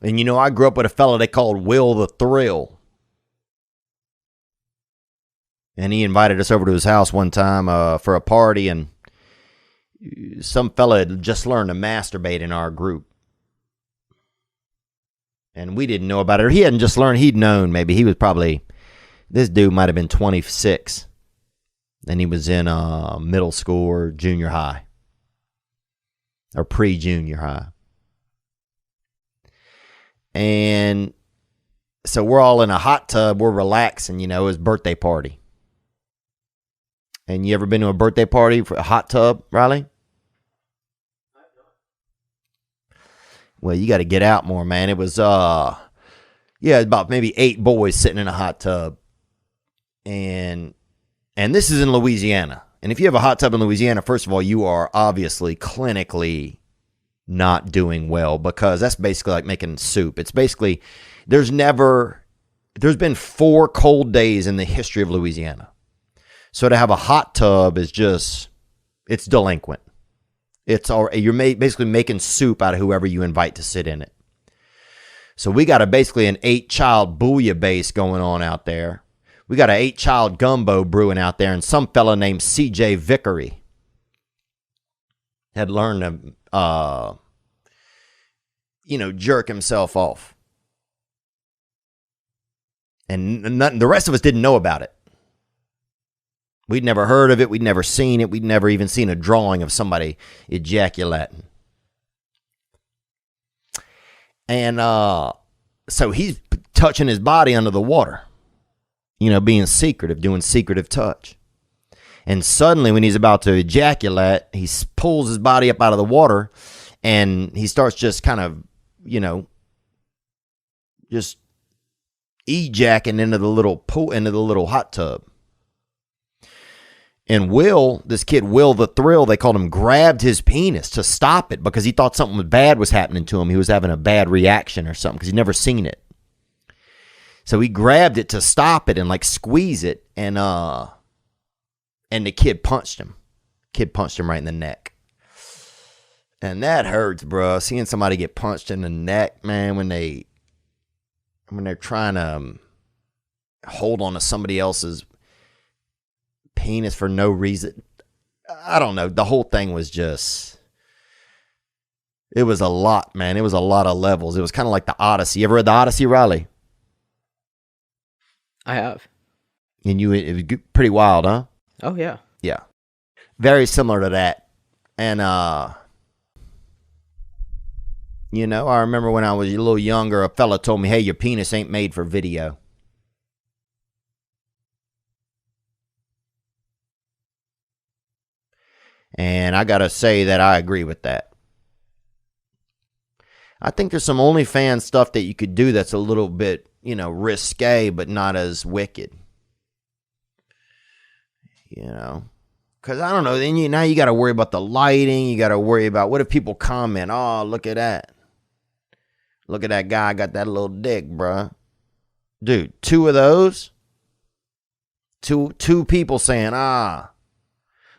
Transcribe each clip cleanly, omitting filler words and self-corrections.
And, you know, I grew up with a fella they called Will the Thrill. And he invited us over to his house one time for a party, and some fella had just learned to masturbate in our group. And we didn't know about it. Or he hadn't just learned, he'd known maybe. He was probably, this dude might have been 26. And he was in middle school or junior high. Or pre-junior high. And so we're all in a hot tub. We're relaxing, you know, his birthday party. And you ever been to a birthday party for a hot tub, Riley? Well, you got to get out more, man. It was, about maybe 8 boys sitting in a hot tub. And this is in Louisiana. And if you have a hot tub in Louisiana, first of all, you are obviously clinically not doing well, because that's basically like making soup. It's basically, there's been 4 cold days in the history of Louisiana. So to have a hot tub is just, it's delinquent. You're basically making soup out of whoever you invite to sit in it. So we got basically an 8-child bouillabaisse going on out there. We got an 8-child gumbo brewing out there, and some fella named C.J. Vickery had learned to, jerk himself off. And the rest of us didn't know about it. We'd never heard of it. We'd never seen it. We'd never even seen a drawing of somebody ejaculating. And so he's touching his body under the water. You know, being secretive, doing secretive touch. And suddenly when he's about to ejaculate, he pulls his body up out of the water, and he starts just kind of, just ejacking into the little pool, into the little hot tub. And this kid, Will the Thrill, they called him, grabbed his penis to stop it because he thought something bad was happening to him. He was having a bad reaction or something because he'd never seen it. So he grabbed it to stop it and like squeeze it, and the kid punched him. Kid punched him right in the neck. And that hurts, bro. Seeing somebody get punched in the neck, man, when they're trying to hold on to somebody else's penis for no reason. I don't know. The whole thing was just, it was a lot, man. It was a lot of levels. It was kind of like the Odyssey. You ever read the Odyssey, Riley? I have. And it was pretty wild, huh? Oh, yeah. Yeah. Very similar to that. And, I remember when I was a little younger, a fella told me, hey, your penis ain't made for video. And I got to say that I agree with that. I think there's some OnlyFans stuff that you could do that's a little bit, risque, but not as wicked. Because I don't know. Then now you got to worry about the lighting. You got to worry about, what if people comment, oh, look at that. Look at that guy got that little dick, bruh. Dude, 2 of those. Two people saying,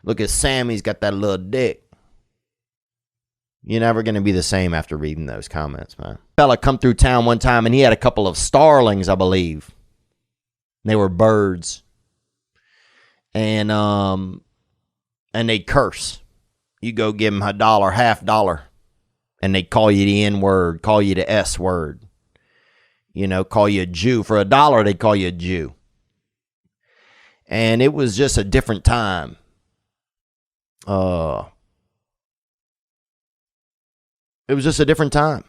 look at Sammy's got that little dick. You're never going to be the same after reading those comments, man. Fella come through town one time, and he had a couple of starlings, I believe. They were birds. And they'd curse. You go give them $1, $50, and they'd call you the N-word, call you the S-word. Call you a Jew. For $1, they'd call you a Jew. And it was just a different time. It was just a different time.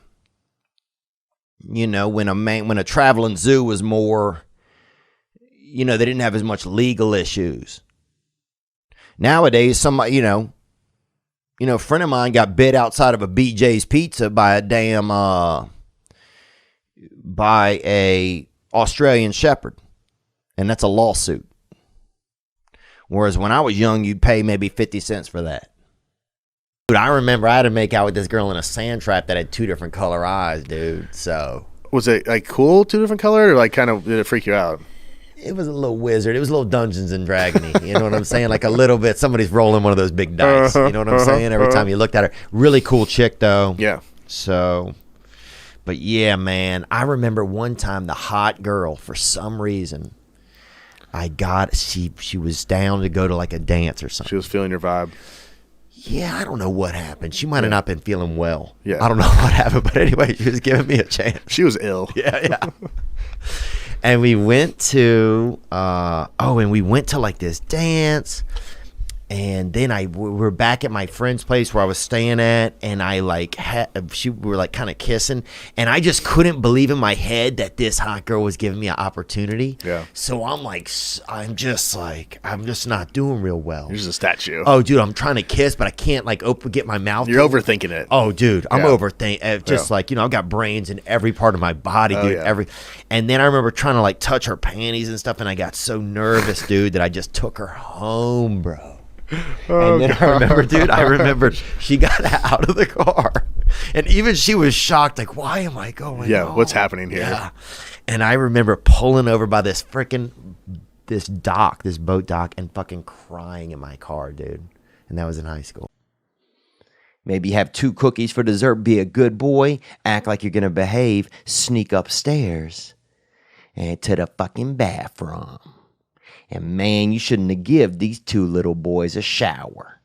When a traveling zoo was more, they didn't have as much legal issues. Nowadays, somebody, a friend of mine got bit outside of a BJ's Pizza by a Australian Shepherd. And that's a lawsuit. Whereas when I was young, you'd pay maybe 50 cents for that. Dude, I remember I had to make out with this girl in a sand trap that had 2 different color eyes, dude. So was it like cool, 2 different color, or like kind of did it freak you out? It was a little wizard. It was a little Dungeons and Dragons-y. You know what I'm saying? Like a little bit. Somebody's rolling one of those big dice. You know what I'm saying? Every time you looked at her. Really cool chick, though. Yeah. So, But yeah, man, I remember one time the hot girl, for some reason, she was down to go to like a dance or something. She was feeling your vibe. Yeah, I don't know what happened. She might have not been feeling well. Yeah. I don't know what happened, but anyway, she was giving me a chance. She was ill. Yeah. And we went to like this dance. And then we were back at my friend's place where I was staying at, and I like we were like kind of kissing, and I just couldn't believe in my head that this hot girl was giving me an opportunity. Yeah. So I'm just not doing real well. You're just a statue. Oh, dude, I'm trying to kiss, but I can't like get my mouth. You're overthinking it. Oh, dude, I'm overthinking. Just like, I've got brains in every part of my body, dude. Yeah. And then I remember trying to like touch her panties and stuff, and I got so nervous, dude, that I just took her home, bro. And then I remember she got out of the car, and even she was shocked, like, why am I going home? What's happening here? Yeah. And I remember pulling over by this boat dock, and fucking crying in my car, dude. And that was in high school. Maybe have 2 cookies for dessert, be a good boy, act like you're gonna behave, sneak upstairs and to the fucking bathroom. And man, you shouldn't have given these 2 little boys a shower.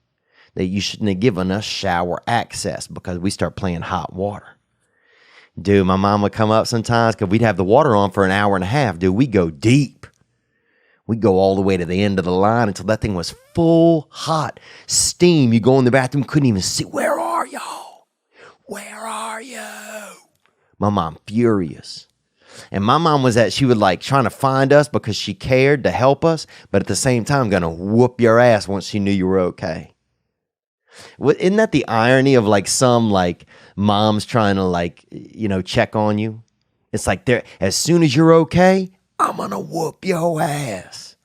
That you shouldn't have given us shower access because we start playing hot water. Dude, my mom would come up sometimes because we'd have the water on for an hour and a half. Dude, we go deep. We go all the way to the end of the line until that thing was full hot steam. You go in the bathroom, couldn't even see. Where are y'all? Where are you? My mom furious. And my mom was she would like trying to find us because she cared to help us, but at the same time gonna whoop your ass once she knew you were okay. Isn't that the irony of like some like moms trying to like, check on you? It's like as soon as you're okay, I'm gonna whoop your ass.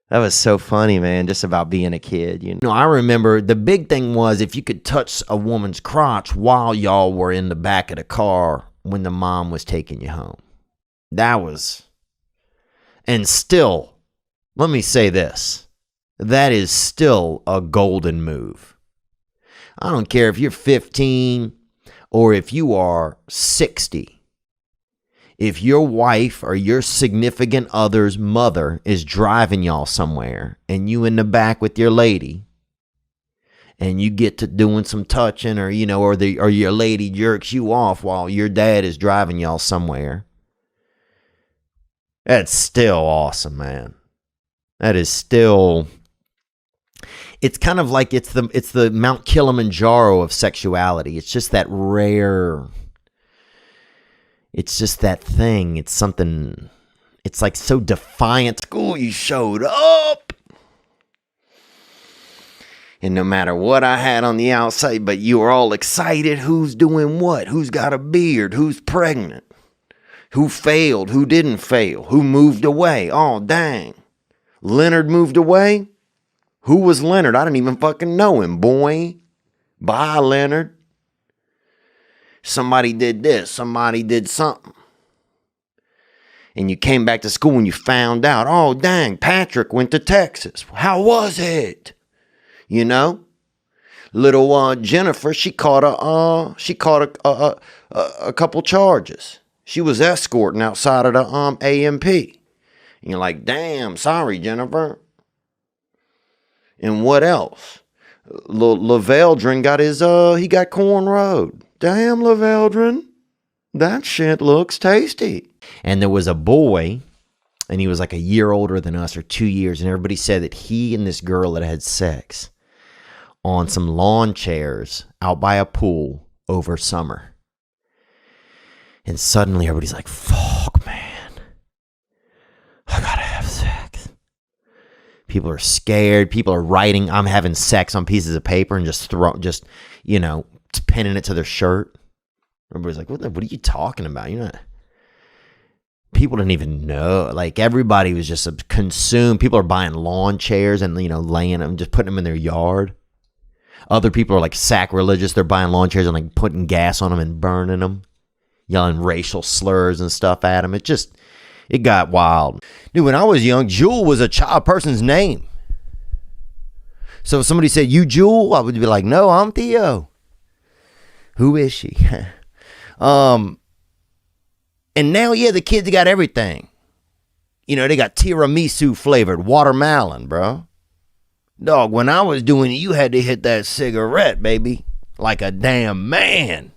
That was so funny, man, just about being a kid. I remember the big thing was if you could touch a woman's crotch while y'all were in the back of the car when the mom was taking you home. And still, let me say this, that is still a golden move. I don't care if you're 15 or if you are 60. If your wife or your significant other's mother is driving y'all somewhere and you in the back with your lady, and you get to doing some touching, or your lady jerks you off while your dad is driving y'all somewhere. That's still awesome, man. That is still. It's kind of like it's the Mount Kilimanjaro of sexuality. It's just that rare. It's just that thing. It's something. It's like so defiant. School, you showed up. And no matter what I had on the outside, but you were all excited. Who's doing what? Who's got a beard? Who's pregnant? Who failed? Who didn't fail? Who moved away? Oh, dang. Leonard moved away? Who was Leonard? I didn't even fucking know him, boy. Bye, Leonard. Somebody did this. Somebody did something. And you came back to school and you found out, oh, dang, Patrick went to Texas. How was it? Little Jennifer, she caught a couple charges. She was escorting outside of the AMP. And you're like, damn, sorry, Jennifer. And what else? LaVeldrin got he got cornrowed. Damn, LaVeldrin, that shit looks tasty. And there was a boy, and he was like a year older than us, or 2 years, and everybody said that he and this girl had sex on some lawn chairs out by a pool over summer. And suddenly everybody's like, fuck, man. I gotta have sex. People are scared. People are writing, I'm having sex on pieces of paper and just pinning it to their shirt. Everybody's like, what are you talking about? People didn't even know. Like, everybody was just consumed. People are buying lawn chairs and, laying them, just putting them in their yard. Other people are like sacrilegious. They're buying lawn chairs and like putting gas on them and burning them, yelling racial slurs and stuff at them. It got wild. Dude, when I was young, Jewel was a person's name. So if somebody said, you Jewel, I would be like, no, I'm Theo. Who is she? And now, yeah, the kids got everything. You know, they got tiramisu flavored watermelon, bro. Dog, when I was doing it, you had to hit that cigarette, baby, like a damn man.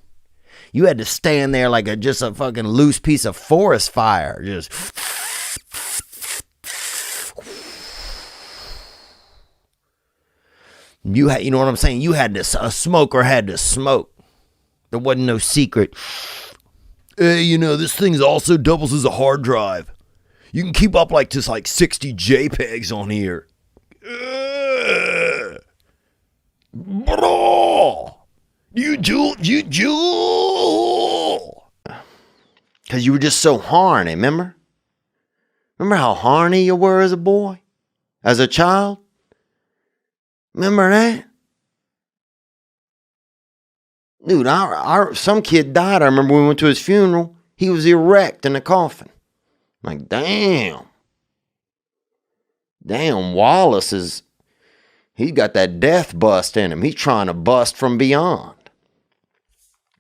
You had to stand there like just a fucking loose piece of forest fire. Just. You know what I'm saying? You had to, a smoker had to smoke. There wasn't no secret. Hey, you know, this thing also doubles as a hard drive. You can keep up like just like 60 JPEGs on here. Bro, you jewel. Because you were just so horny, remember? Remember how horny you were as a boy? As a child? Remember that? Dude, some kid died. I remember we went to his funeral. He was erect in a coffin. Like, damn. Damn, Wallace he's got that death bust in him. He's trying to bust from beyond.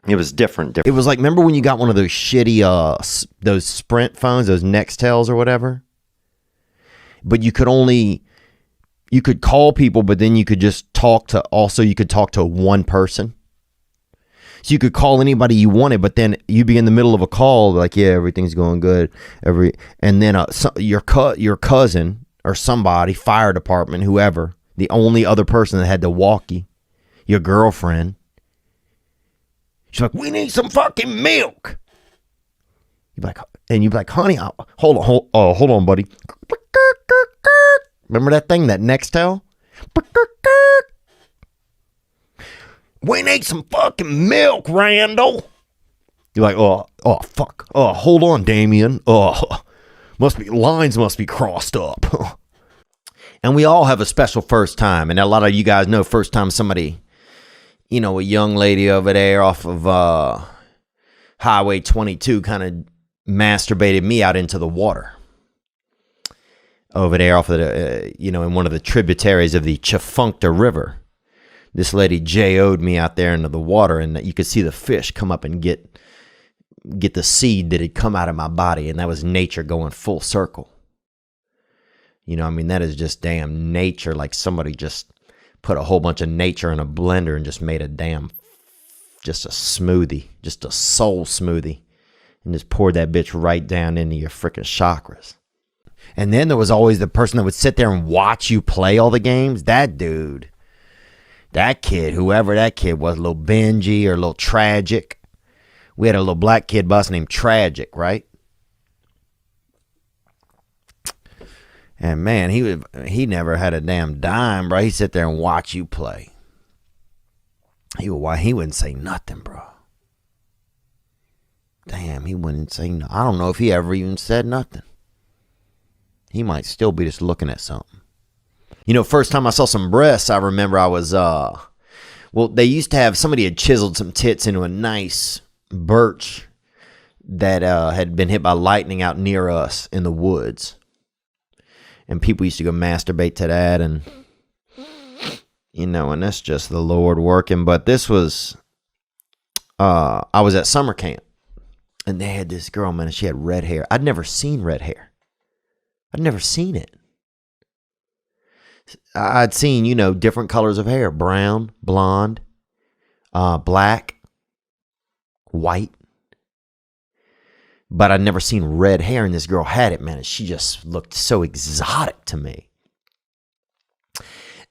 It was different. It was like, remember when you got one of those shitty, those Sprint phones, those Nextels or whatever? But you could call people, but then you could just you could talk to one person. So you could call anybody you wanted, but then you'd be in the middle of a call, like, yeah, everything's going good. And then your cousin or somebody, fire department, whoever, the only other person that had to walk you, your girlfriend, she's like, we need some fucking milk. You'd be like, honey, hold on, buddy. Remember that thing, that Nextel? We need some fucking milk, Randall. You're like, oh, fuck. Oh, hold on, Damien. Lines must be crossed up. And we all have a special first time. And a lot of you guys know first time somebody, you know, a young lady over there off of Highway 22 kind of masturbated me out into the water. Over there off of the, in one of the tributaries of the Chafuncta River. This lady J.O'd me out there into the water, and you could see the fish come up and get the seed that had come out of my body, and that was nature going full circle. You know, I mean, that is just damn nature, like somebody just put a whole bunch of nature in a blender and just made just a smoothie, just a soul smoothie, and just poured that bitch right down into your freaking chakras. And then there was always the person that would sit there and watch you play all the games. That dude. That kid, whoever that kid was, a little Benji or a little Tragic. We had a little black kid bus named Tragic, right? And man, he never had a damn dime, bro. He'd sit there and watch you play. He wouldn't say nothing, bro. Damn, he wouldn't say nothing. I don't know if he ever even said nothing. He might still be just looking at something. You know, first time I saw some breasts, I remember I was, they used to have, somebody had chiseled some tits into a nice birch that had been hit by lightning out near us in the woods. And people used to go masturbate to that, and, and that's just the Lord working. But this was, I was at summer camp, and they had this girl, man, and she had red hair. I'd never seen red hair. I'd never seen it. I'd seen, different colors of hair. Brown, blonde, black, white. But I'd never seen red hair, and this girl had it, man. And she just looked so exotic to me.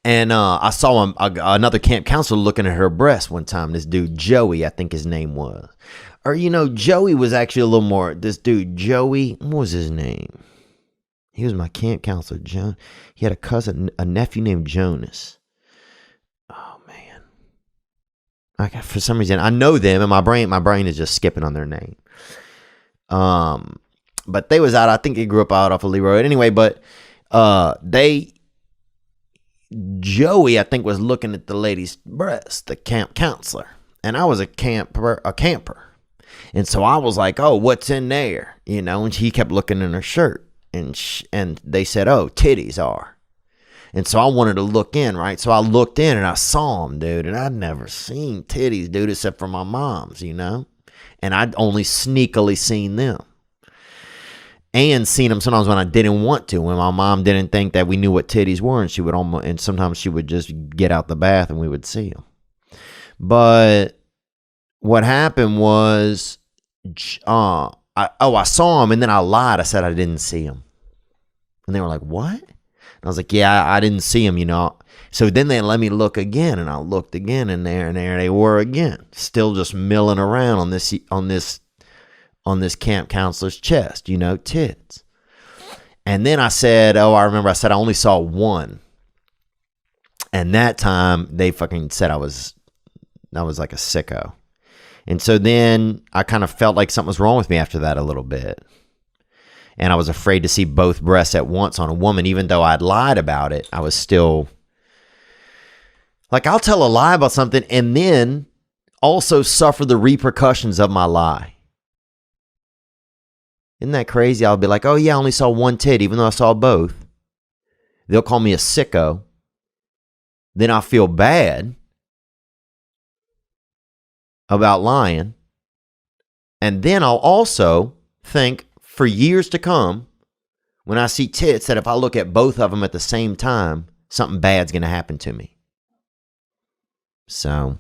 And I saw another camp counselor looking at her breast one time. This dude, Joey, I think his name was. Or, Joey was actually a little more, this dude, Joey, what was his name? He was my camp counselor, John. He had a nephew named Jonas. Oh, man. For some reason, I know them, and my brain is just skipping on their name. But they was out, I think he grew up out off of Lee Road. Anyway, but Joey, I think, was looking at the lady's breast, the camp counselor. And I was a camper. And so I was like, oh, what's in there? And he kept looking in her shirt. And they said, oh, titties are. And so I wanted to look in, right? So I looked in and I saw them, dude. And I'd never seen titties, dude, except for my mom's, And I'd only sneakily seen them. And seen them sometimes when I didn't want to, when my mom didn't think that we knew what titties were, and sometimes she would just get out the bath and we would see them. But what happened was, I saw them, and then I lied. I said I didn't see them. And they were like, what? And I was like, yeah, I didn't see them, So then they let me look again, and I looked again, and there they were again, still just milling around on this camp counselor's chest, tits. And then I said, I remember I said I only saw one. And that time they fucking said I was like a sicko. And so then I kind of felt like something was wrong with me after that a little bit. And I was afraid to see both breasts at once on a woman, even though I'd lied about it. I was still like, I'll tell a lie about something and then also suffer the repercussions of my lie. Isn't that crazy? I'll be like, oh yeah, I only saw one tit, even though I saw both. They'll call me a sicko. Then I'll feel bad about lying. And then I'll also think for years to come, when I see tits, that if I look at both of them at the same time, something bad's going to happen to me. So